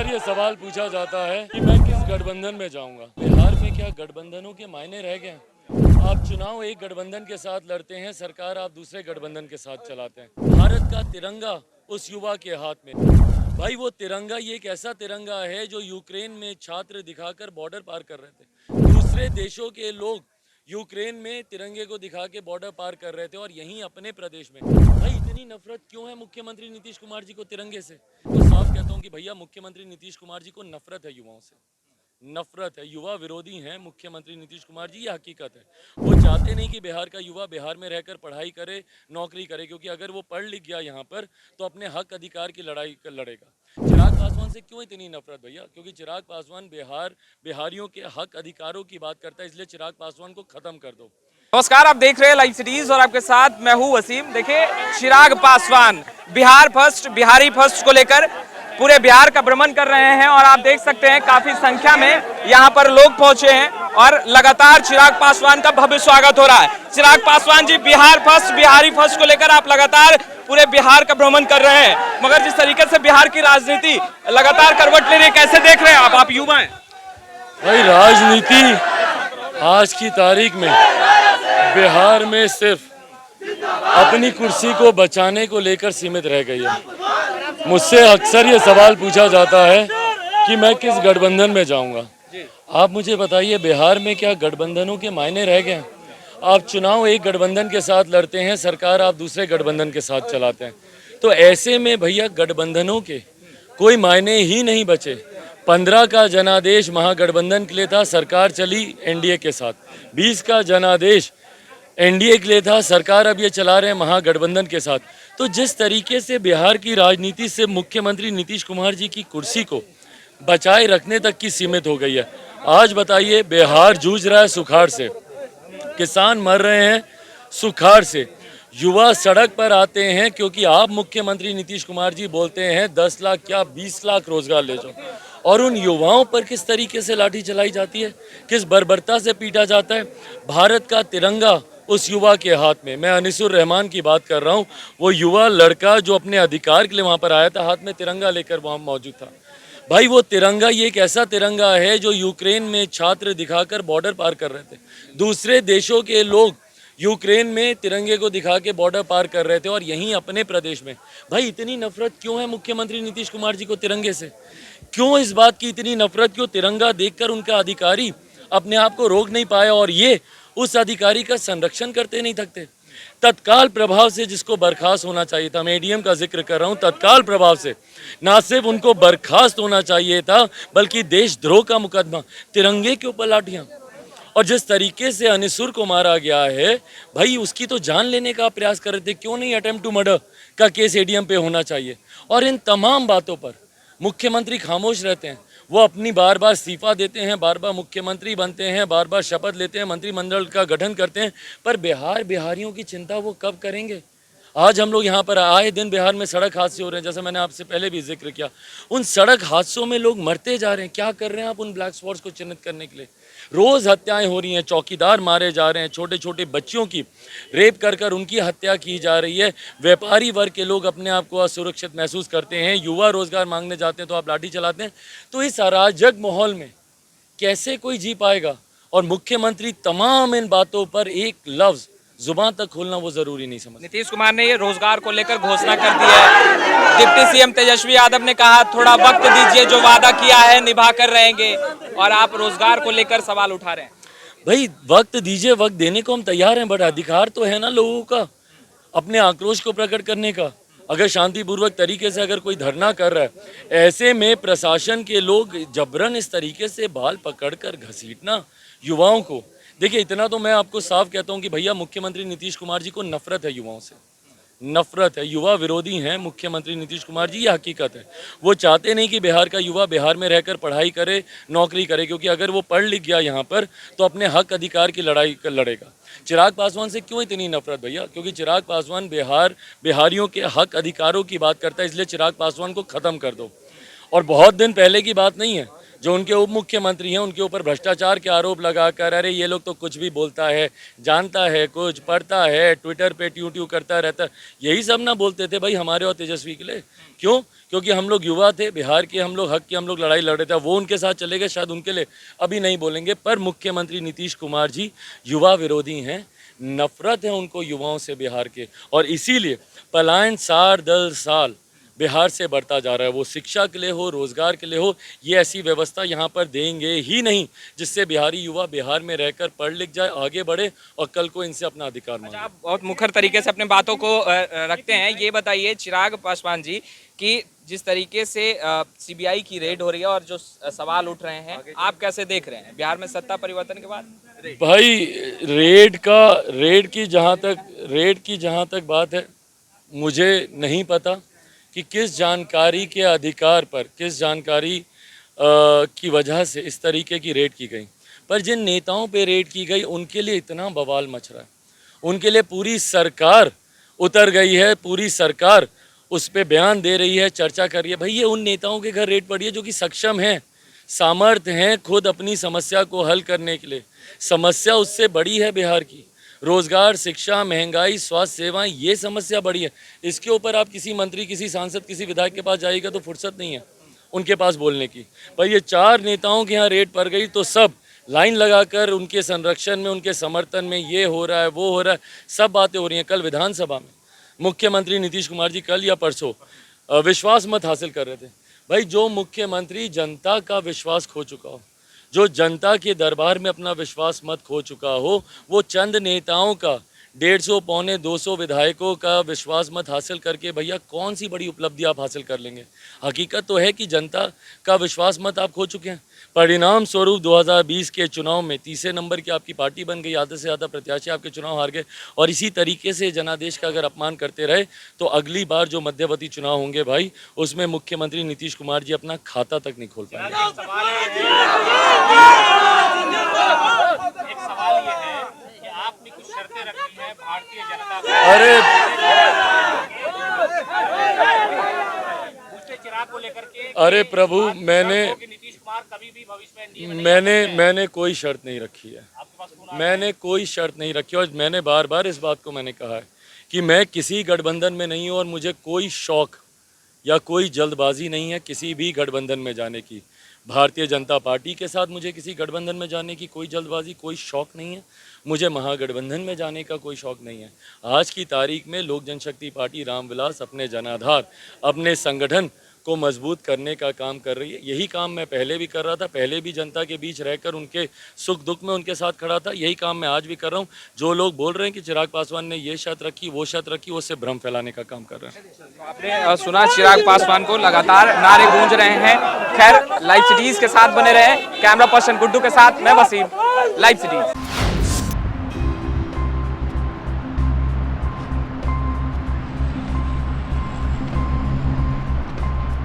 ये सवाल पूछा जाता है कि मैं किस गठबंधन में जाऊंगा। बिहार में क्या गठबंधनों के मायने रह गए हैं? आप चुनाव एक गठबंधन के साथ लड़ते हैं, सरकार आप दूसरे गठबंधन के साथ चलाते हैं। भारत का तिरंगा उस युवा के हाथ में। भाई वो तिरंगा ये एक ऐसा तिरंगा है जो यूक्रेन में छात्र दिखाकर बॉर्डर पार कर रहे थे। दूसरे देशों के लोग यूक्रेन में तिरंगे को दिखा के बॉर्डर पार कर रहे थे और यहीं अपने प्रदेश में भाई इतनी नफरत क्यों है मुख्यमंत्री नीतीश कुमार जी को तिरंगे से? तो साफ कहता हूँ कि भैया मुख्यमंत्री नीतीश कुमार जी को नफरत है युवाओं से, नफरत है। युवा विरोधी हैं मुख्यमंत्री नीतीश कुमार जी, ये हकीकत है। वो चाहते नहीं कि बिहार का युवा बिहार में रहकर पढ़ाई करे, नौकरी करे, क्योंकि अगर वो पढ़ लिख गया यहाँ पर तो अपने हक अधिकार की लड़ाई लड़ेगा। चिराग पासवान से क्यों इतनी नफरत भैया? क्योंकि चिराग पासवान बिहारियों के हक अधिकारों की बात करता है, इसलिए चिराग पासवान को खत्म कर दो। नमस्कार, आप देख रहे हैं लाइव सिटीज और आपके साथ मैं हूं वसीम। देखिए, चिराग पासवान बिहार फर्स्ट, बिहारी फर्स्ट को लेकर पूरे बिहार का भ्रमण कर रहे हैं और आप देख सकते हैं काफी संख्या में यहां पर लोग पहुंचे हैं और लगातार चिराग पासवान का भव्य स्वागत हो रहा है। चिराग पासवान जी, बिहार फर्स्ट, बिहारी फर्स्ट को लेकर आप लगातार पूरे बिहार का भ्रमण कर रहे हैं, मगर जिस तरीके से बिहार की राजनीति लगातार करवट ले रही है, कैसे देख रहे हैं आप युवा हैं? भाई राजनीति आज की तारीख में बिहार में सिर्फ अपनी कुर्सी को बचाने को लेकर सीमित रह गई है। मुझसे अक्सर ये सवाल पूछा जाता है कि मैं किस गठबंधन में जाऊंगा। आप मुझे बताइए, बिहार में क्या गठबंधनों के मायने रह गए हैं? आप चुनाव एक गठबंधन के साथ लड़ते हैं, सरकार आप दूसरे गठबंधन के साथ चलाते हैं। तो ऐसे में भैया गठबंधनों के कोई मायने ही नहीं बचे। 15 का जनादेश महागठबंधन के लिए था, सरकार चली एनडीए के साथ। 20 का जनादेश एनडीए के लिए था, सरकार अब ये चला रहे हैं महागठबंधन के साथ। तो जिस तरीके से बिहार की राजनीति से मुख्यमंत्री नीतीश कुमार जी की कुर्सी को बचाए रखने तक की सीमित हो गई है। आज बताइए, बिहार जूझ रहा है सुखाड़ से, किसान मर रहे हैं सुखाड़ से, युवा सड़क पर आते हैं क्योंकि आप मुख्यमंत्री नीतीश कुमार जी बोलते हैं 10 लाख क्या 20 लाख रोजगार ले जाओ, और उन युवाओं पर किस तरीके से लाठी चलाई जाती है, किस बर्बरता से पीटा जाता है। भारत का तिरंगा उस युवा के हाथ में। मैं अनिसुर रहमान की बात कर रहा हूँ, वो युवा लड़का जो अपने अधिकार के लिए वहाँ पर आया था, हाथ में तिरंगा लेकर वहाँ मौजूद था। भाई वो तिरंगा ये एक ऐसा तिरंगा है जो यूक्रेन में छात्र दिखाकर बॉर्डर पार कर रहे थे। दूसरे देशों के लोग यूक्रेन में तिरंगे को दिखा के बॉर्डर पार कर रहे थे और यहीं अपने प्रदेश में भाई इतनी नफरत क्यों है मुख्यमंत्री नीतीश कुमार जी को तिरंगे से? क्यों इस बात की इतनी नफरत? क्यों तिरंगा देखकर उनका अधिकारी अपने आप को रोक नहीं पाया और ये उस अधिकारी का संरक्षण करते नहीं थकते? तत्काल प्रभाव से जिसको बर्खास्त होना चाहिए था, मैं एडीएम का जिक्र कर रहा हूँ, तत्काल प्रभाव से ना सिर्फ उनको बर्खास्त होना चाहिए था बल्कि देशद्रोह का मुकदमा, तिरंगे के ऊपर लाठियां। और जिस तरीके से अनिसुर को मारा गया है भाई, उसकी तो जान लेने का प्रयास कर रहे थे। क्यों नहीं अटेम्प्ट टू मर्डर का केस एडीएम पे होना चाहिए? और इन तमाम बातों पर मुख्यमंत्री खामोश रहते हैं। वो अपनी बार बार इस्तीफा देते हैं, बार बार मुख्यमंत्री बनते हैं, बार बार शपथ लेते हैं, मंत्रिमंडल का गठन करते हैं, पर बिहारियों की चिंता वो कब करेंगे? आज हम लोग यहाँ पर आए दिन बिहार में सड़क हादसे हो रहे हैं, जैसे मैंने आपसे पहले भी जिक्र किया। उन सड़क हादसों में लोग मरते जा रहे हैं। क्या कर रहे हैं आप उन ब्लैक स्पॉट्स को चिन्हित करने के लिए? रोज हत्याएं हो रही हैं, चौकीदार मारे जा रहे हैं, छोटे छोटे बच्चियों की रेप कर कर उनकी हत्या की जा रही है। व्यापारी वर्ग के लोग अपने आप को असुरक्षित महसूस करते हैं, युवा रोजगार मांगने जाते हैं तो आप लाठी चलाते हैं। तो इस अराजक माहौल में कैसे कोई जी पाएगा? और मुख्यमंत्री तमाम इन बातों पर एक लफ्ज जुबान तक खोलना वो जरूरी नहीं समझ। नीतीश कुमार ने ये रोजगार को लेकर घोषणा कर दी है। डिप्टी सीएम तेजस्वी यादव ने कहा थोड़ा वक्त दीजिए, जो वादा किया है निभा कर रहेंगे, और आप रोजगार को लेकर सवाल उठा रहे हैं। भाई वक्त दीजिए, वक्त देने को हम तैयार हैं, बट अधिकार तो है ना लोगों का अपने आक्रोश को प्रकट करने का। अगर शांतिपूर्वक तरीके से अगर कोई धरना कर रहा है, ऐसे में प्रशासन के लोग जबरन इस तरीके से बाल पकड़कर घसीटना युवाओं को, देखिए इतना तो मैं आपको साफ कहता हूं कि भैया मुख्यमंत्री नीतीश कुमार जी को नफरत है युवाओं से, नफरत है। युवा विरोधी हैं मुख्यमंत्री नीतीश कुमार जी, ये हकीकत है। वो चाहते नहीं कि बिहार का युवा बिहार में रहकर पढ़ाई करे, नौकरी करे, क्योंकि अगर वो पढ़ लिख गया यहाँ पर तो अपने हक अधिकार की लड़ाई लड़ेगा। चिराग पासवान से क्यों इतनी नफरत भैया? क्योंकि चिराग पासवान बिहारियों के हक अधिकारों की बात करता है, इसलिए चिराग पासवान को ख़त्म कर दो। और बहुत दिन पहले की बात नहीं है, जो उनके उप मुख्यमंत्री हैं उनके ऊपर भ्रष्टाचार के आरोप लगाकर अरे ये लोग तो कुछ भी बोलता है, जानता है, कुछ पढ़ता है, ट्विटर पे ट्यू ट्यू करता रहता है, यही सब ना बोलते थे भाई हमारे और तेजस्वी के लिए। क्यों? क्योंकि हम लोग युवा थे, बिहार के हम लोग हक की हम लोग लड़ाई लड़ रहे थे, वो उनके साथ चले गए, शायद उनके लिए अभी नहीं बोलेंगे। पर मुख्यमंत्री नीतीश कुमार जी युवा विरोधी हैं, नफरत है उनको युवाओं से बिहार के, और इसीलिए पलायन साल दर साल बिहार से बढ़ता जा रहा है। वो शिक्षा के लिए हो, रोजगार के लिए हो, ये ऐसी व्यवस्था यहाँ पर देंगे ही नहीं जिससे बिहारी युवा बिहार में रहकर पढ़ लिख जाए, आगे बढ़े और कल को इनसे अपना अधिकार मांगे। आप बहुत मुखर तरीके से अपने बातों को रखते हैं। ये बताइए चिराग पासवान जी कि जिस तरीके से सीबीआई की रेड हो रही है और जो सवाल उठ रहे हैं, आप कैसे देख रहे हैं बिहार में सत्ता परिवर्तन के बाद? भाई रेड की जहाँ तक बात है, मुझे नहीं पता कि किस जानकारी के आधार पर, किस जानकारी की वजह से इस तरीके की रेड की गई। पर जिन नेताओं पे रेड की गई उनके लिए इतना बवाल मच रहा है, उनके लिए पूरी सरकार उतर गई है, पूरी सरकार उस पे बयान दे रही है, चर्चा कर रही है। भाई ये उन नेताओं के घर रेड पड़ी है जो कि सक्षम हैं, सामर्थ्य हैं खुद अपनी समस्या को हल करने के लिए। समस्या उससे बड़ी है बिहार की, रोजगार, शिक्षा, महंगाई, स्वास्थ्य सेवाएं, ये समस्या बड़ी है। इसके ऊपर आप किसी मंत्री, किसी सांसद, किसी विधायक के पास जाइएगा तो फुर्सत नहीं है उनके पास बोलने की। पर ये 4 नेताओं के यहाँ रेड पड़ गई तो सब लाइन लगाकर उनके संरक्षण में, उनके समर्थन में, ये हो रहा है, वो हो रहा है, सब बातें हो रही हैं। कल विधानसभा में मुख्यमंत्री नीतीश कुमार जी कल या परसों विश्वास मत हासिल कर रहे थे। भाई जो मुख्यमंत्री जनता का विश्वास खो चुका हो, जो जनता के दरबार में अपना विश्वास मत खो चुका हो, वो चंद नेताओं का 150 पौने 200 विधायकों का विश्वास मत हासिल करके भैया कौन सी बड़ी उपलब्धि आप हासिल कर लेंगे। हकीकत तो है कि जनता का विश्वास मत आप खो चुके हैं। परिणाम स्वरूप 2020 के चुनाव में तीसरे नंबर की आपकी पार्टी बन गई, आधे से ज़्यादा प्रत्याशी आपके चुनाव हार गए, और इसी तरीके से जनादेश का अगर अपमान करते रहे तो अगली बार जो मध्यवर्ती चुनाव होंगे भाई, उसमें मुख्यमंत्री नीतीश कुमार जी अपना खाता तक नहीं खोल पाएंगे। आपने कुछ शर्तें रखी हैं भारतीय जनता चिराग को लेकर के। अरे प्रभु, नीतीश कुमार कभी भी भविष्य में मैंने कोई शर्त नहीं रखी है, मैंने कोई शर्त नहीं रखी। और मैंने बार बार इस बात को मैंने कहा है कि मैं किसी गठबंधन में नहीं हूँ और मुझे कोई शौक या कोई जल्दबाजी नहीं है किसी भी गठबंधन में जाने की। भारतीय जनता पार्टी के साथ मुझे किसी गठबंधन में जाने की कोई जल्दबाजी, कोई शौक नहीं है। मुझे महागठबंधन में जाने का कोई शौक नहीं है। आज की तारीख में लोक जनशक्ति पार्टी रामविलास अपने जनाधार, अपने संगठन को मजबूत करने का काम कर रही है। यही काम मैं पहले भी कर रहा था, पहले भी जनता के बीच रहकर उनके सुख दुख में उनके साथ खड़ा था। यही काम मैं आज भी कर रहा हूँ। जो लोग बोल रहे हैं कि चिराग पासवान ने ये शर्त रखी, वो शर्त रखी, वो सिर्फ भ्रम फैलाने का काम कर रहे हैं। आपने सुना चिराग पासवान को लगातार नारे गूंज रहे हैं। खैर, लाइव सिटीज के साथ बने रहे। कैमरा पर्सन गुड्डू के साथ मैं वसीम, लाइव सिटीज।